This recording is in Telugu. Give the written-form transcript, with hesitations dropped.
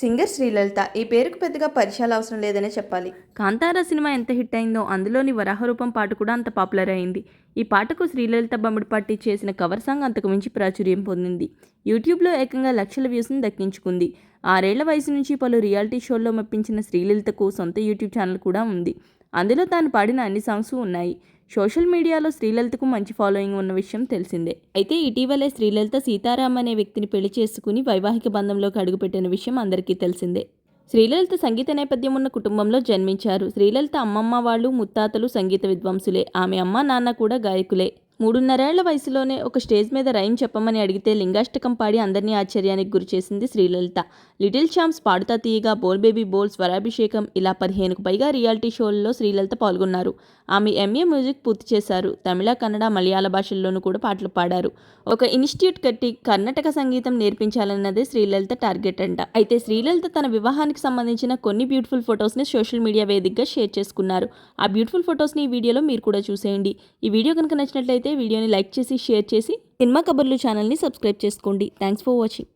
సింగర్ శ్రీలలిత ఈ పేరుకు పెద్దగా పరిచయాలు అవసరం లేదనే చెప్పాలి. కాంతారా సినిమా ఎంత హిట్ అయిందో అందులోని వరాహరూపం పాట కూడా అంత పాపులర్ అయింది. ఈ పాటకు శ్రీలలిత బొమ్మడిపట్టి చేసిన కవర్ సాంగ్ అంతకు మించి ప్రాచుర్యం పొందింది. యూట్యూబ్లో ఏకంగా లక్షల వ్యూస్ని దక్కించుకుంది. 6 ఏళ్ల వయసు నుంచి పలు రియాలిటీ షోల్లో మెప్పించిన శ్రీలలితకు సొంత యూట్యూబ్ ఛానల్ కూడా ఉంది. అందులో తాను పాడిన అన్ని సాంగ్స్ ఉన్నాయి. సోషల్ మీడియాలో శ్రీలలితకు మంచి ఫాలోయింగ్ ఉన్న విషయం తెలిసిందే. అయితే ఇటీవలే శ్రీలలిత సీతారాం అనే వ్యక్తిని పెళ్లి చేసుకుని వైవాహిక బంధంలోకి అడుగుపెట్టిన విషయం అందరికీ తెలిసిందే. శ్రీలలిత సంగీత నేపథ్యం ఉన్న కుటుంబంలో జన్మించారు. శ్రీలలిత అమ్మమ్మ వాళ్ళు ముత్తాతలు సంగీత విద్వాంసులే. ఆమె అమ్మ నాన్న కూడా గాయకులే. 3.5 ఏళ్ల వయసులోనే ఒక స్టేజ్ మీద రైమ్ చెప్పమని అడిగితే లింగాష్టకం పాడి అందరినీ ఆశ్చర్యానికి గురిచేసింది శ్రీలలిత. లిటిల్ ఛాంప్స్, పాడుతా తీయగా, బోల్ బేబీ బోల్, స్వరాభిషేకం ఇలా 15కు పైగా రియాలిటీ షోలలో శ్రీలలిత పాల్గొన్నారు. ఆమె ఎంఏ మ్యూజిక్ పూర్తి చేశారు. తమిళ, కన్నడ, మలయాళ భాషల్లోనూ కూడా పాటలు పాడారు. ఒక ఇన్స్టిట్యూట్ కట్టి కర్ణాటక సంగీతం నేర్పించాలన్నదే శ్రీలలిత టార్గెట్ అంట. అయితే శ్రీలలిత తన వివాహానికి సంబంధించిన కొన్ని బ్యూటిఫుల్ ఫొటోస్ని సోషల్ మీడియా వేదికగా షేర్ చేసుకున్నారు. ఆ బ్యూటిఫుల్ ఫొటోస్ని ఈ వీడియోలో మీరు కూడా చూసేయండి. ఈ వీడియో కనుక నచ్చినట్లయితే వీడియోని లైక్ చేసి, షేర్ చేసి సినిమా కబుర్లు ఛానల్ని సబ్స్క్రైబ్ చేసుకోండి. Thanks for watching.